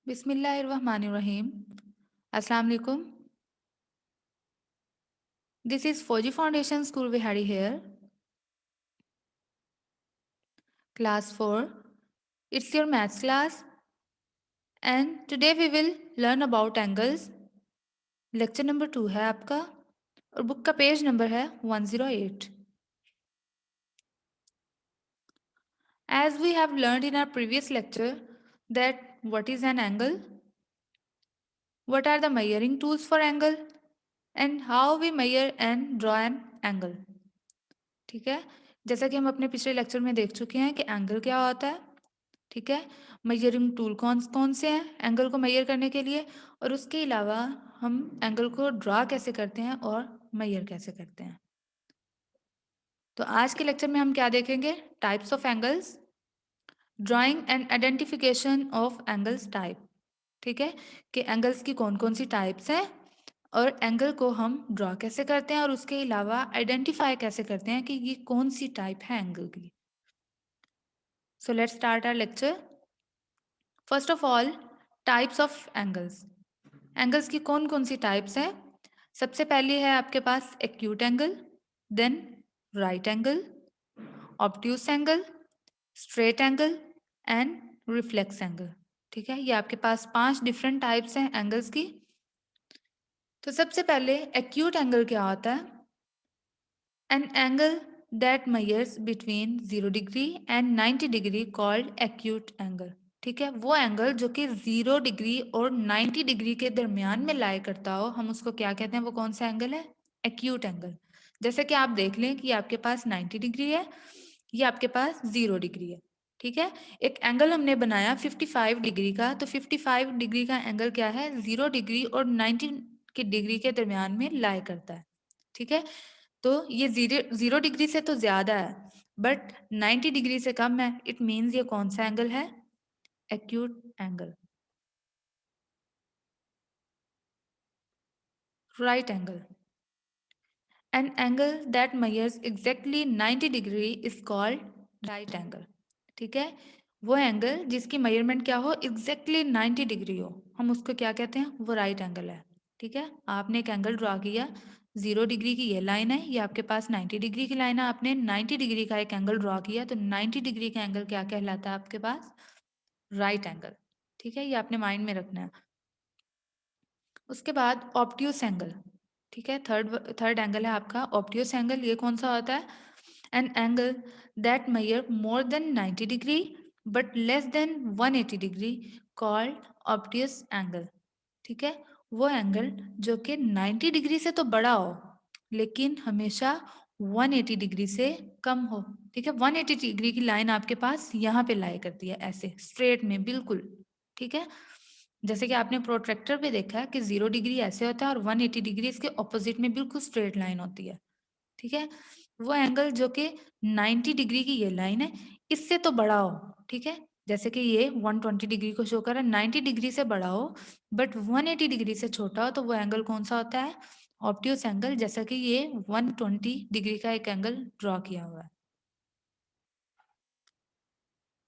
Bismillahirrahmanirrahim. Assalamu alaikum. This is Fauji Foundation School Vihari here. Class 4. It's your maths class and today we will learn about angles. Lecture number 2 है आपका और book का page number है 108. As we have learned in our previous lecture that what is an angle, what are the measuring tools for angle and how we measure and draw an angle. ठीक है, जैसा कि हम अपने पिछले lecture में देख चुके हैं कि एंगल क्या होता है. ठीक है, मेजरिंग टूल कौन कौन से हैं एंगल को मेजर करने के लिए और उसके अलावा हम एंगल को ड्रा कैसे करते हैं और मेजर कैसे करते हैं. तो आज के लेक्चर में हम क्या देखेंगे? Types of angles, drawing and identification of angles type. ठीक है, कि एंगल्स की कौन कौन सी टाइप्स हैं और एंगल को हम ड्रा कैसे करते हैं और उसके अलावा आइडेंटिफाई कैसे करते हैं कि ये कौन सी टाइप है एंगल की. So let's start our lecture. First of all, types of angles. Angles की कौन कौन सी टाइप्स हैं? सबसे पहली है आपके पास acute angle, then right angle, obtuse angle, straight angle and reflex angle. ठीक है, ये आपके पास 5 डिफरेंट टाइप्स हैं एंगल्स की. तो सबसे पहले एक्यूट एंगल क्या होता है? An angle that measures between 0 degree and 90 degree called acute angle. ठीक है, वो एंगल जो कि 0 डिग्री और 90 डिग्री के दरमियान में लाई करता हो, हम उसको क्या कहते हैं? वो कौन सा एंगल है? Acute angle. जैसे कि आप देख लें कि आपके पास 90 डिग्री है, ये आपके पास 0 डिग्री है. ठीक है, एक एंगल हमने बनाया 55 डिग्री का, तो 55 डिग्री का एंगल क्या है? 0 डिग्री और 90 के डिग्री के दरमियान में लाई करता है. ठीक है, तो ये 0 डिग्री से तो ज़्यादा है बट 90 डिग्री से कम है. इट मीन्स ये कौन सा एंगल है? acute angle. Right angle. An angle that measures exactly 90 degree is called right angle. ठीक है, वो एंगल जिसकी मेजरमेंट क्या हो? एग्जैक्टली 90 डिग्री हो, हम उसको क्या कहते हैं? वो राइट एंगल है. ठीक है, आपने एक एंगल ड्रा किया, 0 डिग्री की ये लाइन है, ये आपके पास 90 डिग्री की लाइन है. आपने 90 डिग्री का एक एंगल ड्रा किया, तो 90 डिग्री का एंगल क्या कहलाता है आपके पास? Right angle. ठीक है, ये आपने माइंड में रखना है. उसके बाद ऑब्ट्यूस एंगल. ठीक है, थर्ड एंगल है आपका ऑब्ट्यूस एंगल. ये कौन सा होता है? An angle that measure more than 90 degree but less than 180 degree called obtuse angle. ठीक है, वो एंगल जो कि 90 डिग्री से तो बड़ा हो लेकिन हमेशा 180 डिग्री से कम हो. ठीक है, 180 डिग्री की लाइन आपके पास यहाँ पे लाई करती है, ऐसे स्ट्रेट में बिल्कुल. ठीक है, जैसे कि आपने प्रोट्रैक्टर पे देखा है कि 0 डिग्री ऐसे होता है और 180 डिग्री इसके ऑपोजिट में बिल्कुल स्ट्रेट लाइन होती है. ठीक है, वो एंगल जो कि 90 डिग्री की ये लाइन है, इससे तो बड़ा हो. ठीक है, जैसे कि ये 120 डिग्री को शो कर रहा है, 90 डिग्री से बड़ा हो बट 180 डिग्री से छोटा हो, तो वो एंगल कौन सा होता है? Obtuse angle. जैसा कि ये 120 डिग्री का एक एंगल ड्रॉ किया हुआ है.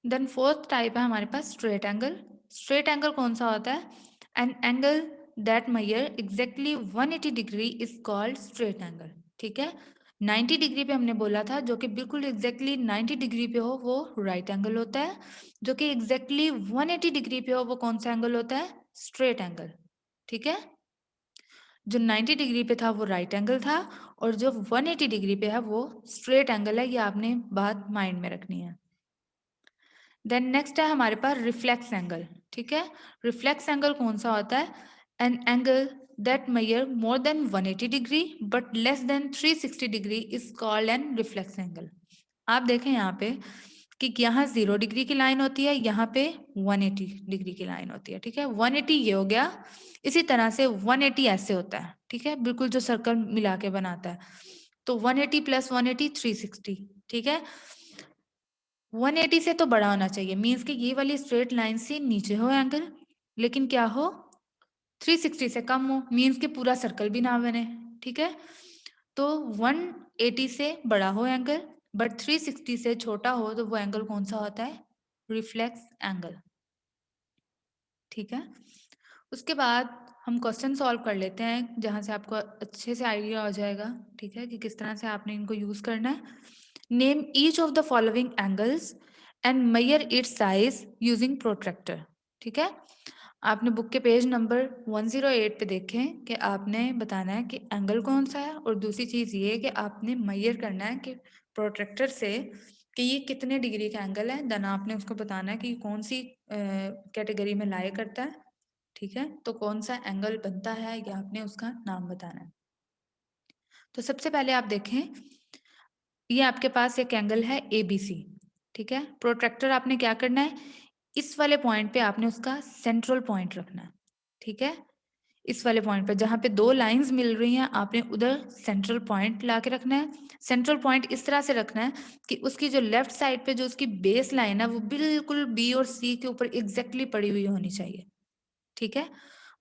देन फोर्थ टाइप है हमारे पास स्ट्रेट एंगल. स्ट्रेट एंगल कौन सा होता है? An angle that measure exactly 180 degree is called straight angle. ठीक है, 90 डिग्री पे हमने बोला था जो कि बिल्कुल एग्जैक्टली 90 डिग्री पे हो वो राइट एंगल होता है. जो कि एग्जैक्टली 180 डिग्री पे हो वो कौन सा एंगल होता है? Straight angle. ठीक है, जो 90 डिग्री पे था वो राइट एंगल था और जो 180 डिग्री पे है वो स्ट्रेट एंगल है. ये आपने बात माइंड में रखनी है. देन नेक्स्ट है हमारे पास रिफ्लेक्स एंगल. ठीक है, रिफ्लेक्स एंगल कौन सा होता है? An angle that measure more than 180 degree but less than 360 degree is called an reflex angle. आप देखें यहाँ पे कि यहाँ 0 डिग्री की लाइन होती है, यहाँ पे 180 डिग्री की लाइन होती है. ठीक है, 180 ये हो गया, इसी तरह से 180 ऐसे होता है. ठीक है, बिल्कुल जो सर्कल मिला के बनाता है, तो 180 प्लस 180 360. ठीक है, 180 से तो बड़ा होना चाहिए, मीन्स कि ये वाली स्ट्रेट लाइन से नीचे हो एंगल, लेकिन क्या हो? 360 से कम हो, मीन्स कि पूरा सर्कल भी ना बने. ठीक है, तो 180 से बड़ा हो एंगल बट 360 से छोटा हो, तो वो एंगल कौन सा होता है? Reflex angle. ठीक है। उसके बाद हम क्वेश्चन सॉल्व कर लेते हैं, जहाँ से आपको अच्छे से आइडिया हो जाएगा, ठीक है, कि किस तरह से आपने इनको यूज़ करना है। Name each of the following angles and measure its size using protractor. ठीक है। आपने बुक के पेज नंबर 108 पे देखें कि आपने बताना है कि एंगल कौन सा है, और दूसरी चीज़ ये है कि आपने मेजर करना है कि प्रोट्रैक्टर से कि ये कितने डिग्री का एंगल है। देन आपने उसको बताना है कि कौन सी कैटेगरी में लाई करता है। ठीक है, तो कौन सा एंगल बनता है, या आपने उसका नाम बताना है। तो सबसे पहले आप देखें, ये आपके पास एक एंगल है ए बी सी। ठीक है, प्रोट्रैक्टर आपने क्या करना है, इस वाले पॉइंट पे आपने उसका सेंट्रल पॉइंट रखना है। ठीक है, इस वाले पॉइंट पे जहाँ पे दो लाइंस मिल रही हैं, आपने उधर सेंट्रल पॉइंट ला के रखना है। सेंट्रल पॉइंट इस तरह से रखना है कि उसकी जो लेफ्ट साइड पे जो उसकी बेस लाइन है, वो बिल्कुल बी और सी के ऊपर एग्जैक्टली पड़ी हुई होनी चाहिए। ठीक है,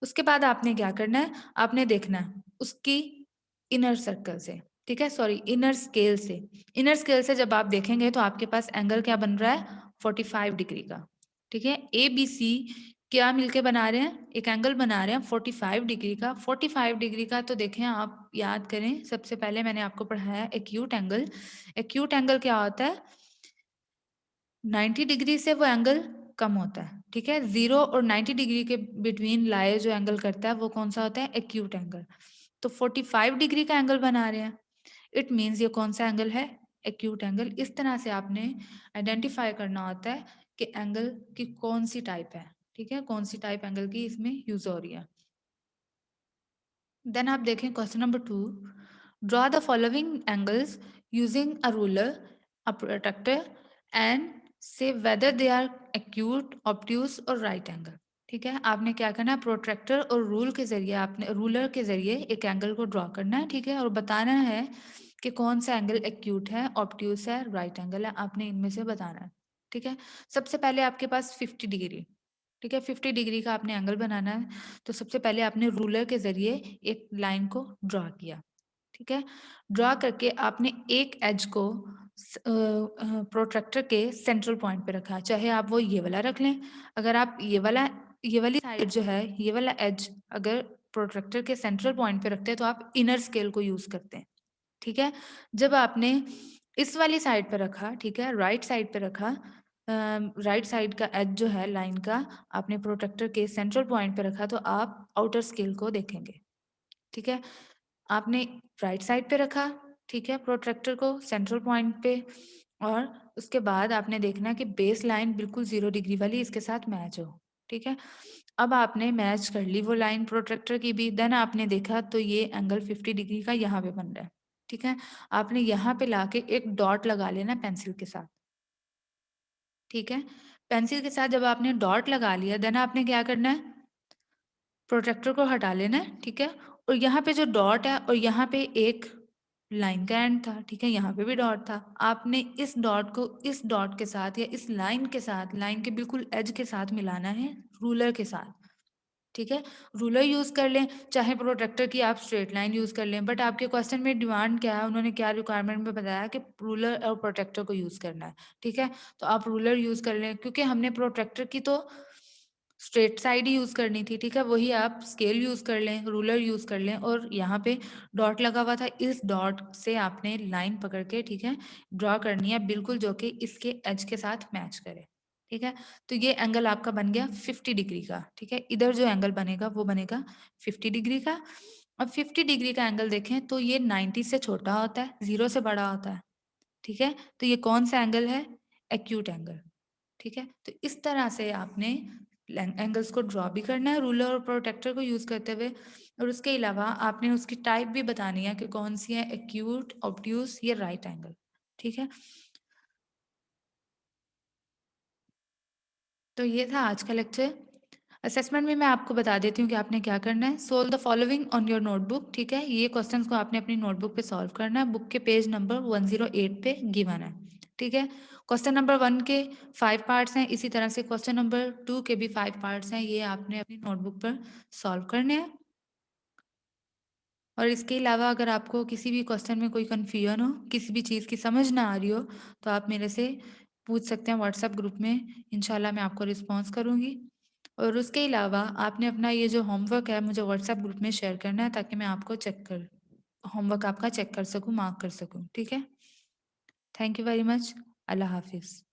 उसके बाद आपने क्या करना है, आपने देखना है उसकी इनर सर्कल से, ठीक है, सॉरी इनर स्केल से। इनर स्केल से जब आप देखेंगे तो आपके पास एंगल क्या बन रहा है, 45 डिग्री का। ठीक है, ए बी सी क्या मिलके बना रहे हैं, एक एंगल बना रहे हैं 45 डिग्री का। 45 डिग्री का तो देखें, आप याद करें, सबसे पहले मैंने आपको पढ़ाया एक्यूट एंगल। एक्यूट एंगल क्या होता है, 90 डिग्री से वो एंगल कम होता है। ठीक है, 0 और 90 डिग्री के बिटवीन लाए जो एंगल करता है वो कौन सा होता है, एक्यूट एंगल। तो 45 डिग्री का एंगल बना रहे हैं, इट मीन्स ये कौन सा एंगल है, एक्यूट एंगल। इस तरह से आपने आइडेंटिफाई करना होता है कि एंगल की कौन सी टाइप है। ठीक है, कौन सी टाइप एंगल की इसमें यूज हो रही है। देन आप देखें question number 2, draw the following angles using a ruler, a protractor and say whether they are acute, obtuse और राइट एंगल। ठीक है, आपने क्या करना है, प्रोट्रैक्टर और रूल के जरिए, आपने रूलर के जरिए एक एंगल को ड्रॉ करना है। ठीक है, और बताना है कि कौन सा एंगल एक्यूट है, ऑब्ट्यूज है, राइट एंगल है, आपने इनमें से बताना है। ठीक है, सबसे पहले आपके पास 50 डिग्री, ठीक है, 50 डिग्री का आपने एंगल बनाना है। तो सबसे पहले आपने रूलर के जरिए एक लाइन को ड्रॉ किया। ठीक है, ड्रॉ करके आपने एक एज को प्रोट्रैक्टर के सेंट्रल पॉइंट पे रखा, चाहे आप वो ये वाला रख लें। अगर आप ये वाली साइड जो है, ये वाला एज अगर प्रोट्रैक्टर के सेंट्रल पॉइंट पे रखते हैं तो आप इनर स्केल को यूज करते हैं। ठीक है, जब आपने इस वाली साइड पे रखा, ठीक है, राइट साइड पे रखा, राइट साइड का एज जो है लाइन का आपने प्रोट्रैक्टर के सेंट्रल पॉइंट पे रखा, तो आप आउटर स्केल को देखेंगे। ठीक है, आपने राइट साइड पे रखा, ठीक है, प्रोट्रैक्टर को सेंट्रल पॉइंट पे, और उसके बाद आपने देखना कि बेस लाइन बिल्कुल 0 डिग्री वाली इसके साथ मैच हो। ठीक है, अब आपने मैच कर ली वो लाइन प्रोट्रैक्टर की भी। देन आपने देखा तो ये एंगल 50 डिग्री का यहाँ पे बन रहा है। ठीक है, आपने यहाँ पे लाके एक डॉट लगा लेना पेंसिल के साथ। ठीक है, पेंसिल के साथ जब आपने डॉट लगा लिया, देन आपने क्या करना है, प्रोट्रैक्टर को हटा लेना है। ठीक है, और यहाँ पे जो डॉट है, और यहाँ पे एक लाइन का एंड था, ठीक है, यहाँ पे भी डॉट था, आपने इस डॉट को इस डॉट के साथ या इस लाइन के साथ, लाइन के बिल्कुल एज के साथ मिलाना है रूलर के साथ। ठीक है, रूलर यूज कर लें, चाहे प्रोट्रैक्टर की आप स्ट्रेट लाइन यूज कर लें, बट आपके क्वेश्चन में डिमांड क्या है, उन्होंने क्या रिक्वायरमेंट में बताया कि रूलर और प्रोट्रैक्टर को यूज करना है। ठीक है, तो आप रूलर यूज कर लें, क्योंकि हमने प्रोट्रैक्टर की तो स्ट्रेट साइड ही यूज करनी थी। ठीक है, वही आप स्केल यूज कर लें, रूलर यूज कर लें, और यहाँ पे डॉट लगा हुआ था, इस डॉट से आपने लाइन पकड़ के, ठीक है, ड्रॉ करनी है बिल्कुल जो कि इसके एज के साथ मैच करे। ठीक है, तो ये एंगल आपका बन गया 50 डिग्री का। ठीक है, इधर जो एंगल बनेगा वो बनेगा 50 डिग्री का। अब 50 डिग्री का एंगल देखें तो ये 90 से छोटा होता है, 0 से बड़ा होता है। ठीक है, तो ये कौन सा एंगल है, एक्यूट एंगल। ठीक है, तो इस तरह से आपने एंगल्स को ड्रॉ भी करना है रूलर और प्रोटेक्टर को यूज करते हुए, और उसके अलावा आपने उसकी टाइप भी बतानी है कि कौन सी है, एक्यूट, ऑब्ट्यूज या राइट एंगल। ठीक है, तो ये था आज का लेक्चर। असेसमेंट में मैं आपको बता देती हूँ कि आपने क्या करना है। Solve the following on your notebook. ठीक है, ये क्वेश्चंस को आपने अपनी नोटबुक पे सॉल्व करना है, बुक के पेज नंबर 108 पे गिवन है। ठीक है, क्वेश्चन नंबर 1 के 5 पार्ट्स हैं, इसी तरह से क्वेश्चन नंबर 2 के भी 5 पार्ट्स हैं, ये आपने अपनी नोटबुक पर सॉल्व करने हैं। और इसके अलावा अगर आपको किसी भी क्वेश्चन में कोई कन्फ्यूजन हो, किसी भी चीज़ की समझ ना आ रही हो, तो आप मेरे से पूछ सकते हैं व्हाट्सएप ग्रुप में, इंशाल्लाह मैं आपको रिस्पॉन्स करूँगी। और उसके अलावा आपने अपना ये जो होमवर्क है मुझे व्हाट्सएप ग्रुप में शेयर करना है ताकि मैं आपको होमवर्क आपका चेक कर सकूँ, मार्क कर सकूँ। ठीक है? Thank you very much. अल्लाह हाफ़िज़।